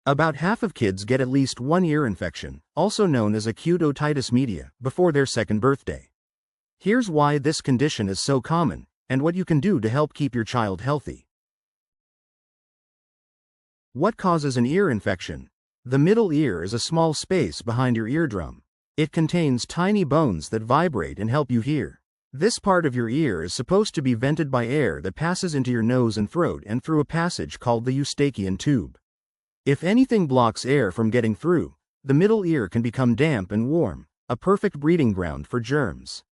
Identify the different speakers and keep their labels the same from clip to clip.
Speaker 1: About half of kids get at least one ear infection, also known as acute otitis media, before their second birthday. Here's why this condition is so common, and what you can do to help keep your child healthy. What causes an ear infection? The middle ear is a small space behind your eardrum. It contains tiny bones that vibrate and help you hear. This part of your ear is supposed to be vented by air that passes into your nose and throat and through a passage called the eustachian tube. If anything blocks air from getting through, the middle ear can become damp and warm, a perfect breeding ground for germs.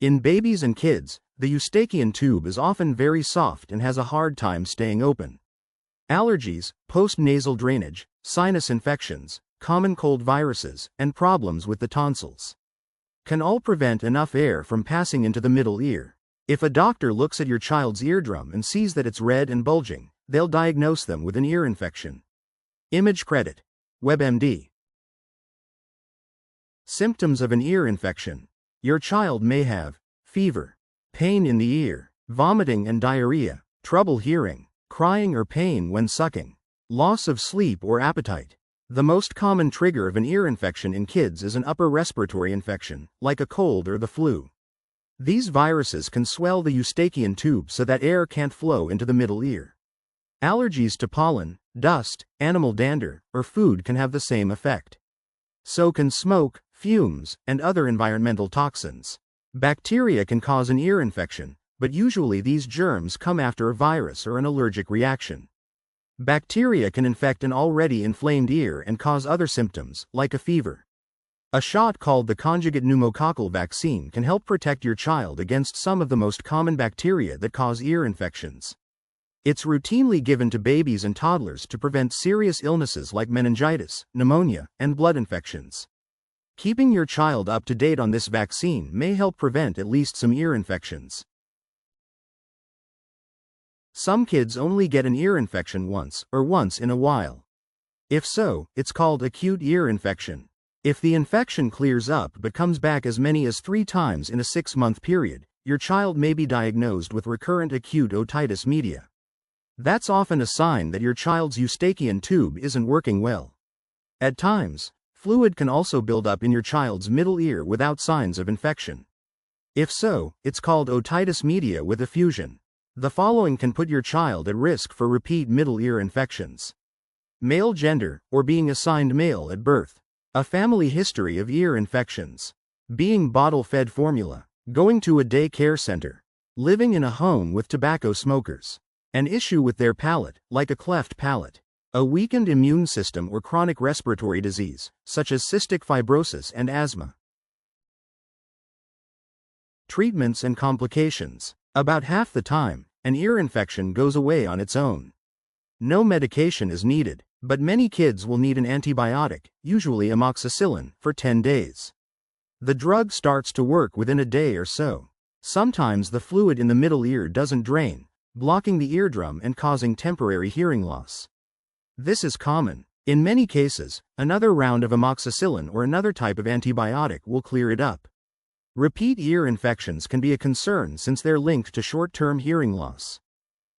Speaker 1: In babies and kids, the eustachian tube is often very soft and has a hard time staying open. Allergies, post-nasal drainage, sinus infections, common cold viruses, and problems with the tonsils can all prevent enough air from passing into the middle ear. If a doctor looks at your child's eardrum and sees that it's red and bulging, they'll diagnose them with an ear infection. Image credit. WebMD. Symptoms of an ear infection. Your child may have fever, pain in the ear, vomiting and diarrhea, trouble hearing, crying or pain when sucking, loss of sleep or appetite. The most common trigger of an ear infection in kids is an upper respiratory infection, like a cold or the flu. These viruses can swell the eustachian tube so that air can't flow into the middle ear. Allergies to pollen, dust, animal dander, or food can have the same effect. So can smoke, fumes, and other environmental toxins. Bacteria can cause an ear infection, but usually these germs come after a virus or an allergic reaction. Bacteria can infect an already inflamed ear and cause other symptoms, like a fever. A shot called the conjugate pneumococcal vaccine can help protect your child against some of the most common bacteria that cause ear infections. It's routinely given to babies and toddlers to prevent serious illnesses like meningitis, pneumonia, and blood infections. Keeping your child up to date on this vaccine may help prevent at least some ear infections. Some kids only get an ear infection once in a while. If so, it's called acute ear infection. If the infection clears up but comes back as many as 3 times in a 6-month period, your child may be diagnosed with recurrent acute otitis media. That's often a sign that your child's eustachian tube isn't working well. At times, fluid can also build up in your child's middle ear without signs of infection. If so, it's called otitis media with effusion. The following can put your child at risk for repeat middle ear infections. Male gender, or being assigned male at birth. A family history of ear infections. Being bottle-fed formula. Going to a day care center. Living in a home with tobacco smokers. An issue with their palate, like a cleft palate. A weakened immune system or chronic respiratory disease, such as cystic fibrosis and asthma. Treatments and complications. About half the time, an ear infection goes away on its own. No medication is needed, but many kids will need an antibiotic, usually amoxicillin, for 10 days. The drug starts to work within a day or so. Sometimes the fluid in the middle ear doesn't drain, blocking the eardrum and causing temporary hearing loss. This is common. In many cases, another round of amoxicillin or another type of antibiotic will clear it up. Repeat ear infections can be a concern since they're linked to short-term hearing loss.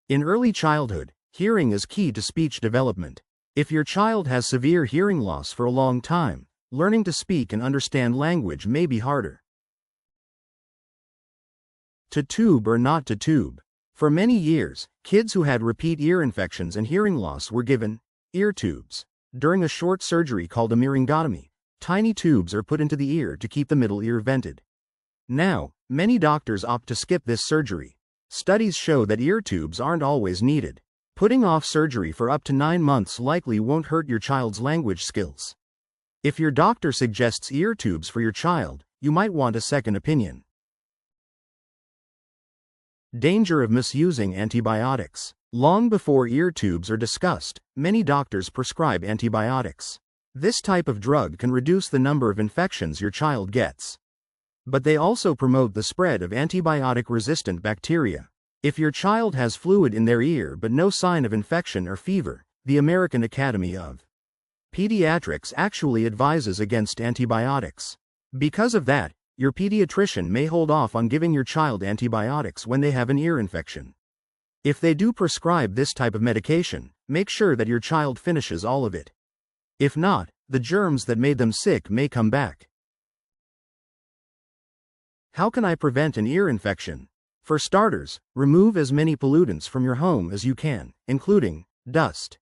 Speaker 1: In early childhood, hearing is key to speech development. If your child has severe hearing loss for a long time, learning to speak and understand language may be harder. To tube or not to tube. For many years, kids who had repeat ear infections and hearing loss were given ear tubes. During a short surgery called a myringotomy, tiny tubes are put into the ear to keep the middle ear vented. Now, many doctors opt to skip this surgery. Studies show that ear tubes aren't always needed. Putting off surgery for up to 9 months likely won't hurt your child's language skills. If your doctor suggests ear tubes for your child, you might want a second opinion. Danger of misusing antibiotics. Long before ear tubes are discussed, many doctors prescribe antibiotics. This type of drug can reduce the number of infections your child gets. But they also promote the spread of antibiotic-resistant bacteria. If your child has fluid in their ear but no sign of infection or fever, the American Academy of Pediatrics actually advises against antibiotics. Because of that, your pediatrician may hold off on giving your child antibiotics when they have an ear infection. If they do prescribe this type of medication, make sure that your child finishes all of it. If not, the germs that made them sick may come back. How can I prevent an ear infection? For starters, remove as many pollutants from your home as you can, including dust,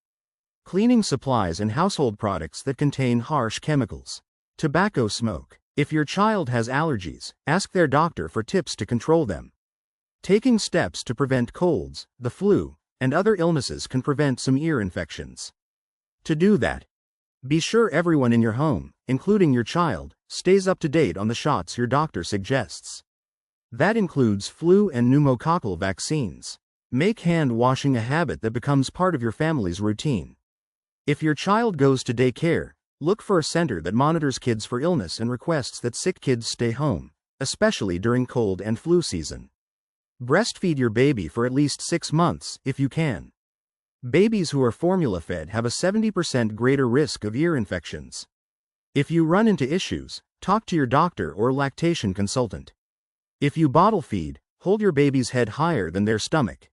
Speaker 1: cleaning supplies, and household products that contain harsh chemicals. Tobacco smoke. If your child has allergies, ask their doctor for tips to control them. Taking steps to prevent colds, the flu, and other illnesses can prevent some ear infections. To do that, be sure everyone in your home, including your child, stays up to date on the shots your doctor suggests. That includes flu and pneumococcal vaccines. Make hand washing a habit that becomes part of your family's routine. If your child goes to daycare, look for a center that monitors kids for illness and requests that sick kids stay home, especially during cold and flu season. Breastfeed your baby for at least 6 months, if you can. Babies who are formula-fed have a 70% greater risk of ear infections. If you run into issues, talk to your doctor or lactation consultant. If you bottle feed, hold your baby's head higher than their stomach.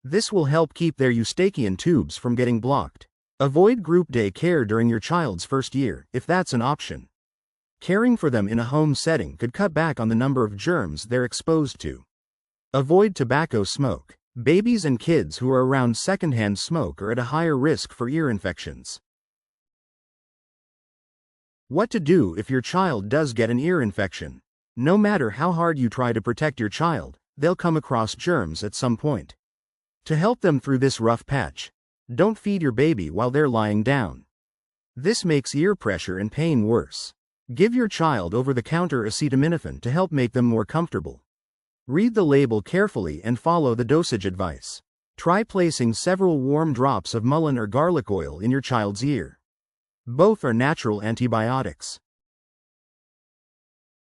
Speaker 1: This will help keep their eustachian tubes from getting blocked. Avoid group day care during your child's first year, if that's an option. Caring for them in a home setting could cut back on the number of germs they're exposed to. Avoid tobacco smoke. Babies and kids who are around secondhand smoke are at a higher risk for ear infections. What to do if your child does get an ear infection? No matter how hard you try to protect your child, they'll come across germs at some point. To help them through this rough patch, don't feed your baby while they're lying down. This makes ear pressure and pain worse. Give your child over-the-counter acetaminophen to help make them more comfortable. Read the label carefully and follow the dosage advice. Try placing several warm drops of mullein or garlic oil in your child's ear. Both are natural antibiotics.